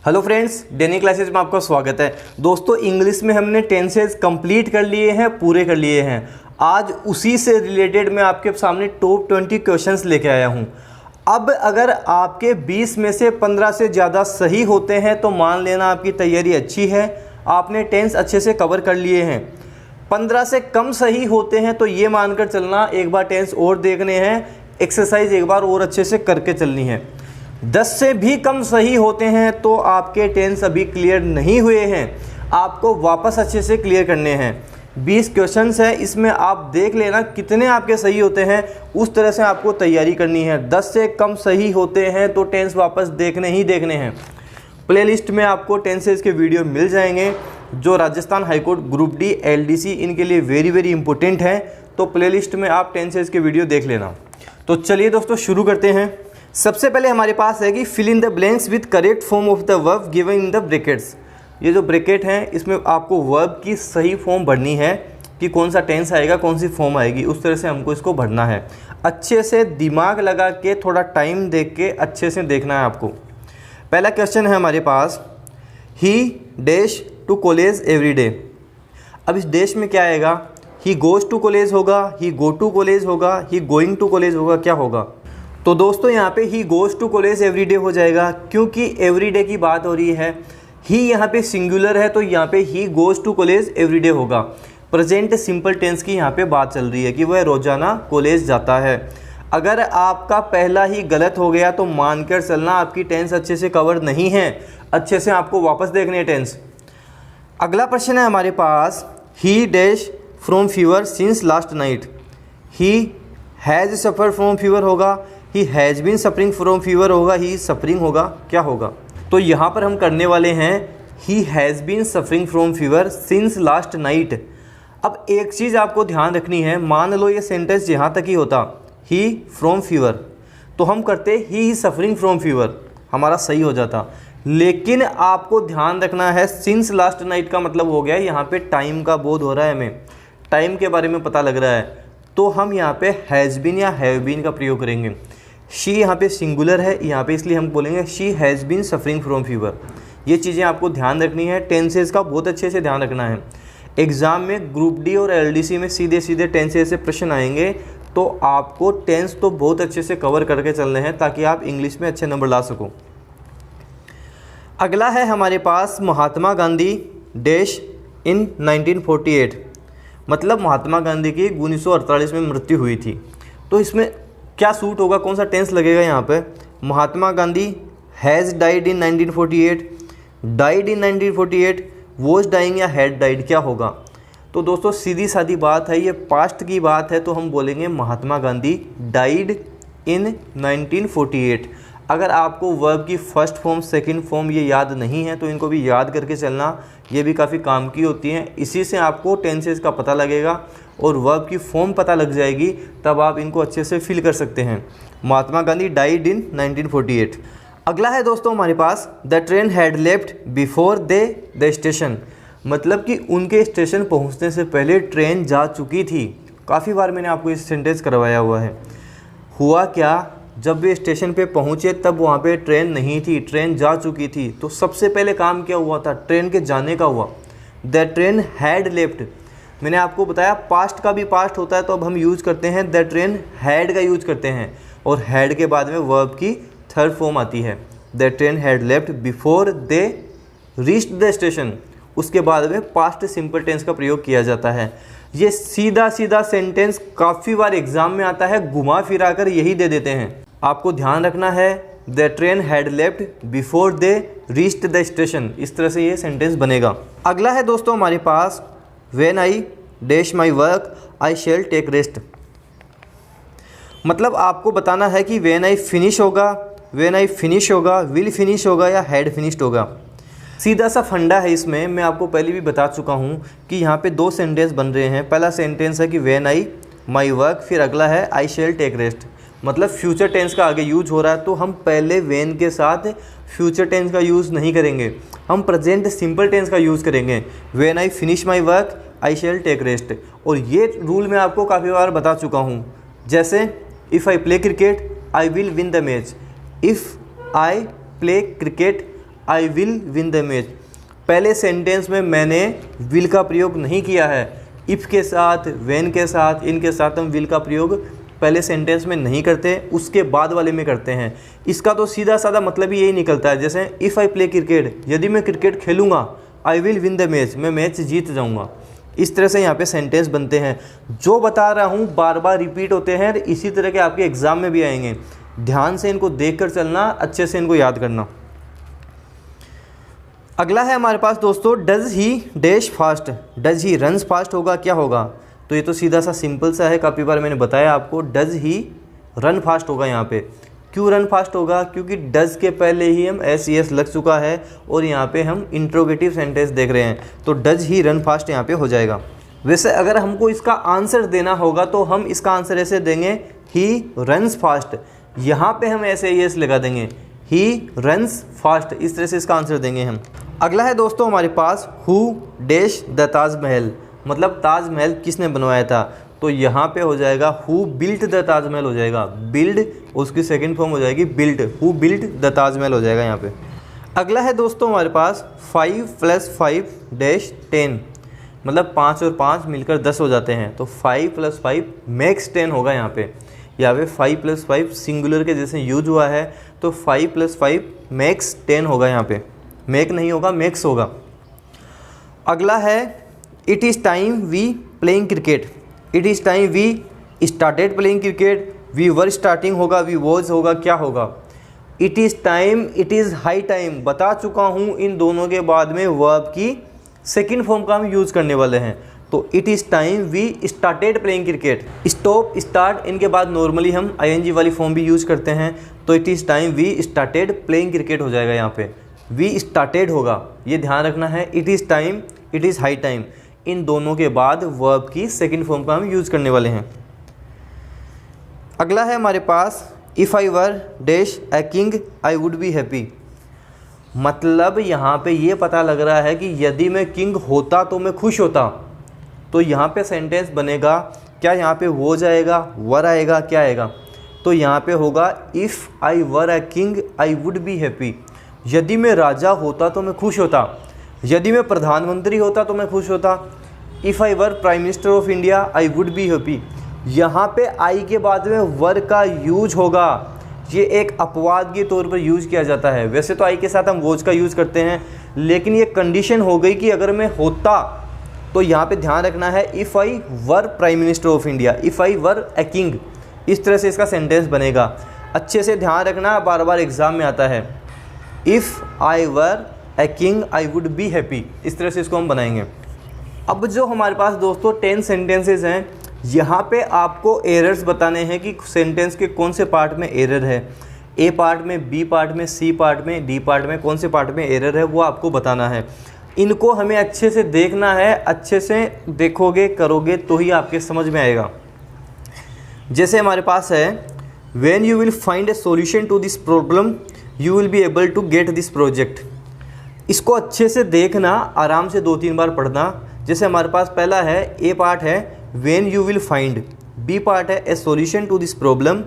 Hello friends, डेनी classes में आपका स्वागत है। दोस्तों, इंग्लिश में हमने टेंसेज कंप्लीट कर लिए हैं, पूरे कर लिए हैं। आज उसी से रिलेटेड मैं आपके सामने टॉप 20 क्वेश्चंस लेके आया हूं। अब अगर आपके 20 में से 15 से ज़्यादा सही होते हैं तो मान लेना आपकी तैयारी अच्छी है, आपने टेंस अच्छे से कवर कर लिए हैं। 15 से कम सही होते हैं तो ये मानकर चलना एक बार टेंस और देखने हैं, एक्सरसाइज एक बार और अच्छे से करके चलनी है। 10 से भी कम सही होते हैं तो आपके टेंस अभी क्लियर नहीं हुए हैं, आपको वापस अच्छे से क्लियर करने हैं। 20 क्वेश्चंस है, इसमें आप देख लेना कितने आपके सही होते हैं, उस तरह से आपको तैयारी करनी है। 10 से कम सही होते हैं तो टेंस वापस देखने ही देखने हैं। प्लेलिस्ट में आपको टेंसेज के वीडियो मिल जाएंगे जो Rajasthan high court group D LDC इनके लिए वेरी इंपॉर्टेंट है, तो प्लेलिस्ट में आप टेंसेज के वीडियो देख लेना। तो चलिए दोस्तों शुरू करते हैं। सबसे पहले हमारे पास है कि fill in the blanks with correct form of the verb given in the brackets. ये जो ब्रैकेट हैं इसमें आपको वर्ब की सही फॉर्म भरनी है कि कौन सा टेंस आएगा, कौन सी फॉर्म आएगी, उस तरह से हमको इसको भरना है। अच्छे से दिमाग लगा के थोड़ा टाइम देख के अच्छे से देखना है आपको। पहला क्वेश्चन है हमारे पास, he dash to college every day. अब इस डैश में क्या आएगा? ही गोज़ टू कॉलेज होगा, ही गो टू कॉलेज होगा, ही गोइंग टू कॉलेज होगा, क्या होगा? तो दोस्तों यहाँ पे he goes to college everyday हो जाएगा, क्योंकि एवरीडे की बात हो रही है। ही यहाँ पे सिंगुलर है तो यहाँ पे he goes to college everyday होगा। प्रेजेंट सिंपल टेंस की यहाँ पे बात चल रही है कि वह रोज़ाना कॉलेज जाता है। अगर आपका पहला ही गलत हो गया तो मानकर चलना आपकी टेंस अच्छे से कवर नहीं है, अच्छे से आपको वापस देखने है टेंस। अगला प्रश्न है हमारे पास, he dash from fever since last night. He has suffer from fever होगा, he has been suffering from fever होगा, ही सफरिंग होगा, क्या होगा? तो यहाँ पर हम करने वाले हैं he has been suffering from fever since last night. अब एक चीज़ आपको ध्यान रखनी है, मान लो ये सेंटेंस यहाँ तक ही होता, ही फ्रॉम फीवर, तो हम करते ही सफरिंग फ्रॉम फीवर, हमारा सही हो जाता। लेकिन आपको ध्यान रखना है सिंस लास्ट नाइट का मतलब हो गया यहाँ पे टाइम का बोध हो रहा है, हमें टाइम के बारे में पता लग रहा है, तो हम यहाँ पे हैज़ बीन या हैव बीन का प्रयोग करेंगे। शी यहाँ पे सिंगुलर है यहाँ पे, इसलिए हम बोलेंगे she has been suffering from fever. ये चीज़ें आपको ध्यान रखनी है, टेंसेस का बहुत अच्छे से ध्यान रखना है। एग्ज़ाम में ग्रुप डी और LDC में सीधे टेंसेस से प्रश्न आएंगे, तो आपको टेंस तो बहुत अच्छे से कवर करके चलने हैं ताकि आप इंग्लिश में अच्छे नंबर ला सको। अगला है हमारे पास, महात्मा गांधी डैश इन 1948। मतलब महात्मा गांधी की 1948 में मृत्यु हुई थी। तो इसमें क्या सूट होगा, कौन सा टेंस लगेगा यहाँ पे? Mahatma Gandhi has died in 1948, died in 1948, was dying या हैड डाइड, क्या होगा? तो दोस्तों सीधी सादी बात है, ये पास्ट की बात है, तो हम बोलेंगे महात्मा गांधी डाइड इन 1948। अगर आपको वर्ब की फर्स्ट फॉर्म सेकंड फॉर्म ये याद नहीं है तो इनको भी याद करके चलना, ये भी काफ़ी काम की होती हैं। इसी से आपको टेंसेस का पता लगेगा और वर्ब की फॉर्म पता लग जाएगी, तब आप इनको अच्छे से फिल कर सकते हैं। Mahatma Gandhi died in 1948। अगला है दोस्तों हमारे पास, the train had left before the station. मतलब कि उनके स्टेशन पहुंचने से पहले ट्रेन जा चुकी थी। काफ़ी बार मैंने आपको इस सेंटेंस करवाया हुआ है। हुआ क्या, जब वे स्टेशन पे पहुंचे तब वहाँ पे ट्रेन नहीं थी, ट्रेन जा चुकी थी। तो सबसे पहले काम क्या हुआ था? ट्रेन के जाने का हुआ। द ट्रेन हैड लेफ्ट, मैंने आपको बताया पास्ट का भी पास्ट होता है, तो अब हम यूज़ करते हैं द ट्रेन हैड का यूज़ करते हैं, और हैड के बाद में वर्ब की थर्ड फॉर्म आती है। The train had left before they reached the station, उसके बाद में पास्ट सिंपल टेंस का प्रयोग किया जाता है। ये सीधा सेंटेंस काफ़ी बार एग्जाम में आता है, घुमा फिरा कर यही दे देते हैं। आपको ध्यान रखना है, the train had left before they reached the station, इस तरह से ये सेंटेंस बनेगा। अगला है दोस्तों हमारे पास, when I dash my work I shall take rest. मतलब आपको बताना है कि व्हेन आई फिनिश होगा, व्हेन आई फिनिश होगा, विल फिनिश होगा या हैड फिनिश्ड होगा। सीधा सा फंडा है इसमें, मैं आपको पहले भी बता चुका हूँ कि यहाँ पे 2 सेंटेंस बन रहे हैं। पहला सेंटेंस है कि व्हेन आई माई वर्क, फिर अगला है आई शैल टेक रेस्ट। मतलब फ्यूचर टेंस का आगे यूज हो रहा है, तो हम पहले व्हेन के साथ फ्यूचर टेंस का यूज़ नहीं करेंगे, हम प्रेजेंट सिंपल टेंस का यूज़ करेंगे। When I finish my work I shall take rest. और ये रूल मैं आपको काफ़ी बार बता चुका हूँ। जैसे if I play cricket I will win the match, if I play cricket I will win the match. पहले सेंटेंस में मैंने विल का प्रयोग नहीं किया है। इफ़ के साथ, व्हेन के साथ, इनके साथ हम विल का प्रयोग पहले सेंटेंस में नहीं करते, उसके बाद वाले में करते हैं। इसका तो सीधा साधा मतलब ही यही निकलता है, जैसे इफ़ आई प्ले क्रिकेट, यदि मैं क्रिकेट खेलूँगा, I will win the match, मैं मैच जीत जाऊँगा। इस तरह से यहाँ पे सेंटेंस बनते हैं। जो बता रहा हूँ बार बार रिपीट होते हैं, इसी तरह के आपके एग्ज़ाम में भी आएंगे। ध्यान से इनको देख कर चलना, अच्छे से इनको याद करना। अगला है हमारे पास दोस्तों, does he dash fast, does he runs fast होगा, क्या होगा? तो ये तो सीधा सा सिंपल सा है, काफ़ी बार मैंने बताया आपको। डज ही रन फास्ट होगा यहाँ पे। क्यों रन फास्ट होगा? क्योंकि डज के पहले ही हम एस ई एस लग चुका है और यहाँ पे हम इंट्रोगेटिव सेंटेंस देख रहे हैं, तो डज ही रन फास्ट यहाँ पे हो जाएगा। वैसे अगर हमको इसका आंसर देना होगा तो हम इसका आंसर ऐसे देंगे, ही रन्स फास्ट। यहाँ पे हम ऐसे एस लगा देंगे, ही रन्स फास्ट, इस तरह से इसका आंसर देंगे हम। अगला है दोस्तों हमारे पास, हु डैश द ताजमहल, मतलब ताजमहल किसने बनवाया था? तो यहाँ पे हो जाएगा हु बिल्ट द ताजमहल हो जाएगा। बिल्ड उसकी सेकंड फॉर्म हो जाएगी built, who built the Taj Mahal हो जाएगा यहाँ पे। अगला है दोस्तों हमारे पास 5 + 5 डैश 10, मतलब 5 और 5 मिलकर 10 हो जाते हैं, तो 5 + 5 मैक्स 10 होगा यहाँ पे। यहाँ पे 5 + 5 सिंगुलर के जैसे यूज हुआ है, तो 5 + 5 मैक्स 10 होगा यहाँ पे। मैक नहीं होगा, मैक्स होगा। अगला है, it is time we playing cricket, it is time we started playing cricket, we were starting होगा, वी वॉज होगा, क्या होगा? It is time, it is high time, बता चुका हूँ। इन दोनों के बाद में वर्ब की सेकंड फॉर्म का हम यूज़ करने वाले हैं, तो it is time we started playing cricket. Stop, start, इनके बाद नॉर्मली हम ING वाली फॉर्म भी यूज़ करते हैं, तो it is time we started playing cricket हो जाएगा यहाँ पे। वी स्टार्टेड होगा, ये ध्यान रखना है। It is time, it is high time, इन दोनों के बाद वर्ब की सेकंड फॉर्म का हम यूज़ करने वाले हैं। अगला है हमारे पास, if I were dash a king I would be happy, मतलब यहाँ पे ये पता लग रहा है कि यदि मैं किंग होता तो मैं खुश होता। तो यहाँ पे सेंटेंस बनेगा क्या? यहाँ पे वो जाएगा, वर आएगा, क्या आएगा? तो यहाँ पे होगा, if I were A king I would be happy, यदि मैं राजा होता तो मैं खुश होता, यदि मैं प्रधानमंत्री होता तो मैं खुश होता। If I were prime minister of India I would be happy, यहाँ पे आई के बाद में वर का यूज होगा, ये एक अपवाद के तौर पर यूज़ किया जाता है। वैसे तो आई के साथ हम वॉज का यूज़ करते हैं, लेकिन ये कंडीशन हो गई कि अगर मैं होता, तो यहाँ पे ध्यान रखना है, if I were prime minister of India, if I were a king, इस तरह से इसका सेंटेंस बनेगा। अच्छे से ध्यान रखना, बार बार एग्जाम में आता है। If I were A king I would be happy, इस तरह से इसको हम बनाएंगे। अब जो हमारे पास दोस्तों 10 सेंटेंसेस हैं, यहाँ पे आपको एरर्स बताने हैं कि सेंटेंस के कौन से पार्ट में एरर है। ए पार्ट में, बी पार्ट में, सी पार्ट में, डी पार्ट में, कौन से पार्ट में एरर है वो आपको बताना है। इनको हमें अच्छे से देखना है, अच्छे से देखोगे करोगे तो ही आपके समझ में आएगा। जैसे हमारे पास है, when you will find a solution to this problem you will be able to get this project. इसको अच्छे से देखना, आराम से 2-3 बार पढ़ना। जैसे हमारे पास पहला है, ए पार्ट है when you will find, B part है a solution to this problem,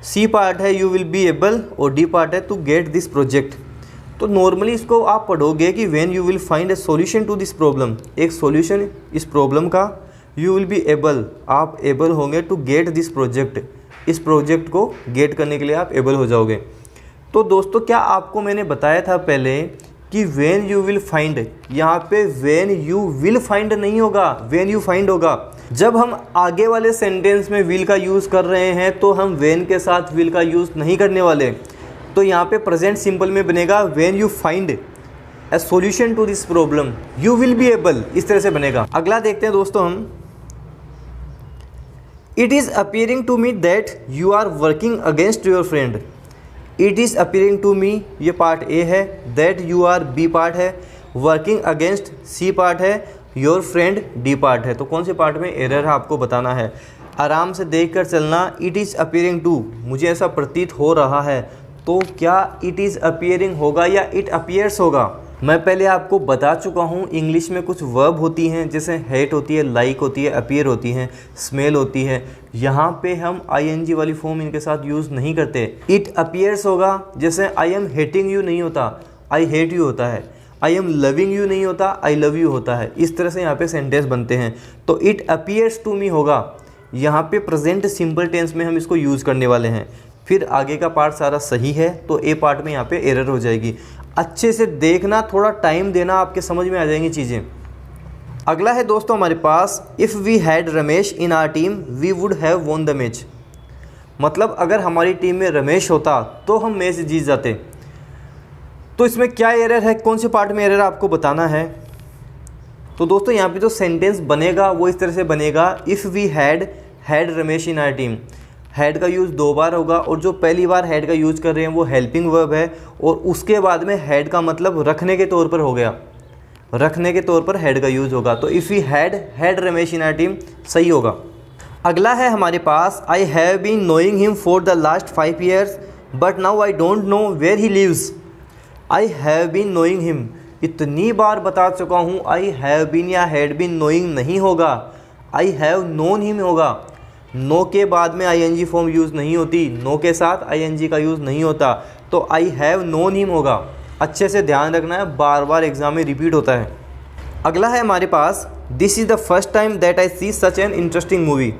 C part है यू विल बी एबल, और डी पार्ट है टू गेट दिस प्रोजेक्ट। तो नॉर्मली इसको आप पढ़ोगे कि when you will find a solution to this problem, एक सॉल्यूशन इस प्रॉब्लम का, यू विल बी एबल, आप एबल होंगे, टू गेट दिस प्रोजेक्ट, इस प्रोजेक्ट को गेट करने के लिए आप एबल हो जाओगे। तो दोस्तों क्या आपको मैंने बताया था पहले कि व्हेन यू विल फाइंड, यहाँ पे व्हेन यू विल फाइंड नहीं होगा, व्हेन यू फाइंड होगा। जब हम आगे वाले सेंटेंस में विल का यूज़ कर रहे हैं तो हम व्हेन के साथ विल का यूज़ नहीं करने वाले। तो यहाँ पे प्रेजेंट सिंपल में बनेगा, when you find a solution to this problem you will be able, इस तरह से बनेगा। अगला देखते हैं दोस्तों हम, it is appearing to me that you are working against your friend. It is appearing to me, ये पार्ट ए है, that you are B part है, वर्किंग अगेंस्ट सी पार्ट है, योर फ्रेंड डी पार्ट है। तो कौन से part में error है आपको बताना है, आराम से देख कर चलना। इट इज़ अपीयरिंग टू, मुझे ऐसा प्रतीत हो रहा है, तो क्या इट इज़ अपीयरिंग होगा या इट अपीयर्स होगा? मैं पहले आपको बता चुका हूँ, इंग्लिश में कुछ वर्ब होती हैं, जैसे हेट होती है, लाइक होती है, अपीयर होती है, स्मेल होती है। यहाँ पे हम ING वाली फॉर्म इनके साथ यूज़ नहीं करते। इट अपीयर्स होगा, जैसे आई एम हेटिंग यू नहीं होता, आई हेट यू होता है। आई एम लविंग यू नहीं होता, आई लव यू होता है। इस तरह से यहाँ पे सेंटेंस बनते हैं। तो इट अपीयर्स टू मी होगा, यहाँ पे प्रेजेंट सिंपल टेंस में हम इसको यूज़ करने वाले हैं। फिर आगे का पार्ट सारा सही है तो ए पार्ट में यहाँ पे एरर हो जाएगी। अच्छे से देखना, थोड़ा टाइम देना, आपके समझ में आ जाएंगी चीज़ें। अगला है दोस्तों हमारे पास, if we had Ramesh in our team we would have won the match. मतलब अगर हमारी टीम में रमेश होता तो हम मैच जीत जाते। तो इसमें क्या एरर है, कौन से पार्ट में एरर आपको बताना है। तो दोस्तों यहाँ पे जो सेंटेंस बनेगा वो इस तरह से बनेगा, if we had Ramesh in our team. Had का यूज़ 2 बार होगा और जो पहली बार हैड का यूज़ कर रहे हैं वो हेल्पिंग वर्ब है, और उसके बाद में हैड का मतलब रखने के तौर पर हो गया, रखने के तौर पर हैड का यूज़ होगा। तो if we had Ramesh in our team सही होगा। अगला है हमारे पास, I have been knowing him for the last 5 years but now I don't know where he lives. I have been knowing him, इतनी बार बता चुका हूँ, आई हैव बीन या हैड बीन नोइंग नहीं होगा, आई हैव नोन हिम होगा। Know के बाद में आईएनजी फॉर्म यूज़ नहीं होती, नो के साथ आईएनजी का यूज़ नहीं होता, तो आई हैव नोन हिम होगा। अच्छे से ध्यान रखना है, बार बार एग्जाम में रिपीट होता है। अगला है हमारे पास, this is the first time that I see such an interesting movie.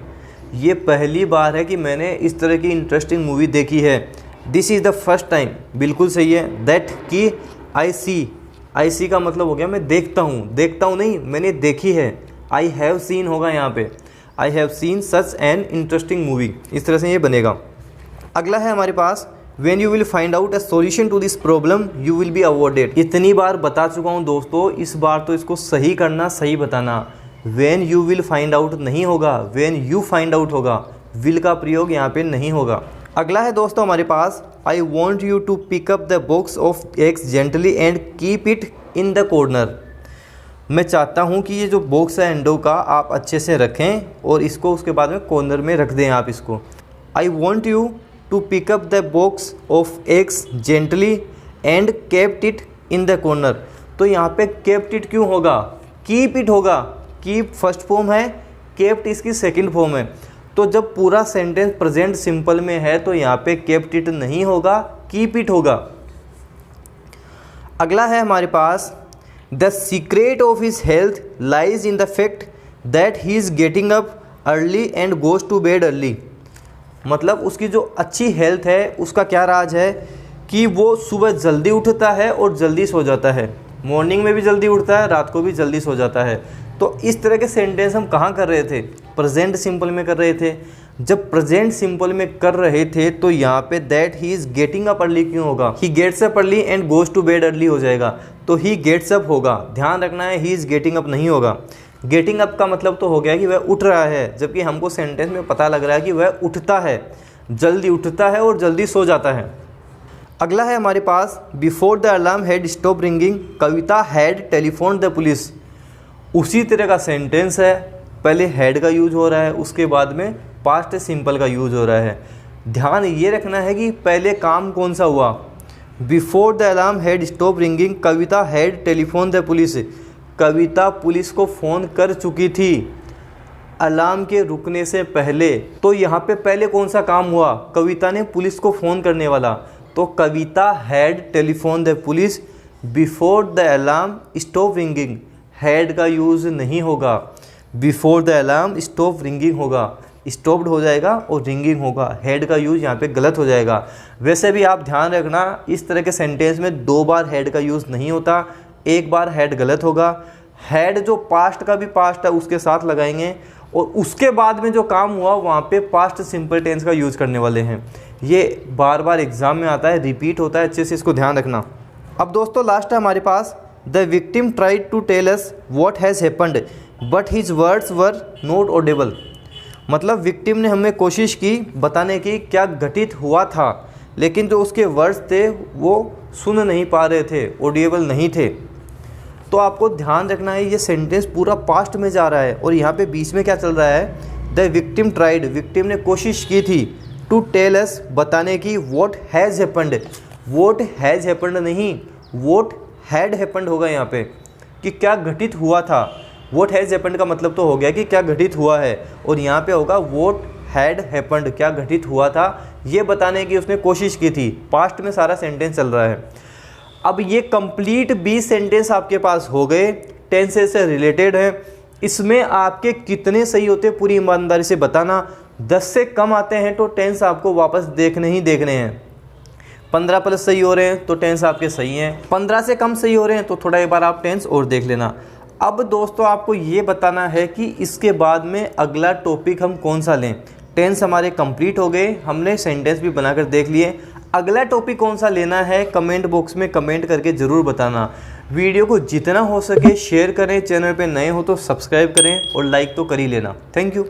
ये पहली बार है कि मैंने इस तरह की इंटरेस्टिंग मूवी देखी है। This is the first time बिल्कुल सही है। दैट की आई सी का मतलब हो गया मैं देखता हूँ नहीं, मैंने देखी है। आई हैव सीन होगा यहाँ पे, I have seen such an interesting movie, इस तरह से ये बनेगा। अगला है हमारे पास, when you will find out a solution to this problem you will be awarded. इतनी बार बता चुका हूँ दोस्तों, इस बार तो इसको सही करना, सही बताना। When you will find out नहीं होगा, व्हेन यू फाइंड आउट होगा, विल का प्रयोग यहाँ पे नहीं होगा। अगला है दोस्तों हमारे पास, I want you to pick up the box of eggs gently and keep it in the corner. मैं चाहता हूँ कि ये जो बॉक्स है अंडों का आप अच्छे से रखें और इसको उसके बाद में कॉर्नर में रख दें आप इसको। I want you to pick up the box of eggs gently and kept it in the corner. तो यहाँ पे केप्ट इट क्यों होगा, कीप इट होगा। कीप फर्स्ट फॉर्म है, केप्ट इसकी सेकंड फॉर्म है। तो जब पूरा सेंटेंस प्रेजेंट सिंपल में है तो यहाँ पे केप्ट इट नहीं होगा, कीप इट होगा। अगला है हमारे पास, the secret of his health lies in the fact that he is getting up early and goes to bed early. मतलब उसकी जो अच्छी हेल्थ है उसका क्या राज है कि वो सुबह जल्दी उठता है और जल्दी सो जाता है। मॉर्निंग में भी जल्दी उठता है, रात को भी जल्दी सो जाता है। तो इस तरह के सेंटेंस हम कहाँ कर रहे थे, प्रेजेंट सिंपल में कर रहे थे। जब प्रेजेंट सिंपल में कर रहे थे तो यहाँ पे that he is getting up early क्यों होगा, he gets up early and goes to bed early हो जाएगा। तो ही गेट्स अप होगा, ध्यान रखना है, ही इज़ गेटिंग अप नहीं होगा। गेटिंग अप का मतलब तो हो गया कि वह उठ रहा है, जबकि हमको सेंटेंस में पता लग रहा है कि वह उठता है, जल्दी उठता है और जल्दी सो जाता है। अगला है हमारे पास, before the alarm had stop ringing Kavita had telephone the police. उसी तरह का सेंटेंस है, पहले हैड का यूज हो रहा है, उसके बाद में पास्ट सिंपल का यूज हो रहा है। ध्यान ये रखना है कि पहले काम कौन सा हुआ, before the alarm had stop ringing Kavita had telephone the police. Kavita police को फ़ोन कर चुकी थी अलार्म के रुकने से पहले। तो यहाँ पे पहले कौन सा काम हुआ, कविता ने पुलिस को फ़ोन करने वाला। तो Kavita had telephone the police before the alarm stop ringing. Had का यूज़ नहीं होगा, before the alarm stop ringing होगा, स्टॉप्ड हो जाएगा और रिंगिंग होगा। हेड का यूज़ यहाँ पे गलत हो जाएगा। वैसे भी आप ध्यान रखना, इस तरह के सेंटेंस में 2 बार हेड का यूज़ नहीं होता, 1 बार हेड गलत होगा। हेड जो पास्ट का भी पास्ट है उसके साथ लगाएंगे और उसके बाद में जो काम हुआ वहाँ पे पास्ट सिंपल टेंस का यूज़ करने वाले हैं। ये बार बार एग्जाम में आता है, रिपीट होता है, अच्छे से इसको ध्यान रखना। अब दोस्तों लास्ट है हमारे पास, the victim tried to tell us what has happened but his words were not audible. मतलब विक्टिम ने हमें कोशिश की बताने की क्या घटित हुआ था, लेकिन जो उसके वर्ड्स थे वो सुन नहीं पा रहे थे, ऑडिएबल नहीं थे। तो आपको ध्यान रखना है, ये सेंटेंस पूरा पास्ट में जा रहा है और यहाँ पे बीच में क्या चल रहा है, द विक्टिम ट्राइड, विक्टिम ने कोशिश की थी, टू टेल अस बताने की, what has happened, what has happened नहीं, व्हाट हैड हैपेंड होगा यहाँ पे कि क्या घटित हुआ था। व्हाट हैज़ हैपेंड का मतलब तो हो गया कि क्या घटित हुआ है, और यहाँ पे होगा व्हाट हैड हैपेंड, क्या घटित हुआ था, ये बताने की उसने कोशिश की थी। पास्ट में सारा सेंटेंस चल रहा है। अब ये कंप्लीट 20 सेंटेंस आपके पास हो गए, टेंसेस से रिलेटेड है। इसमें आपके कितने सही होते हैं पूरी ईमानदारी से बताना। 10 से कम आते हैं तो टेंस आपको वापस देखने ही देखने हैं। 15 प्लस सही हो रहे हैं तो टेंस आपके सही हैं। 15 से कम सही हो रहे हैं तो थोड़ा एक बार आप टेंस और देख लेना। अब दोस्तों आपको ये बताना है कि इसके बाद में अगला टॉपिक हम कौन सा लें। टेंस हमारे कंप्लीट हो गए, हमने सेंटेंस भी बनाकर देख लिए। अगला टॉपिक कौन सा लेना है कमेंट बॉक्स में कमेंट करके ज़रूर बताना। वीडियो को जितना हो सके शेयर करें, चैनल पे नए हो तो सब्सक्राइब करें और लाइक तो कर ही लेना। Thank you.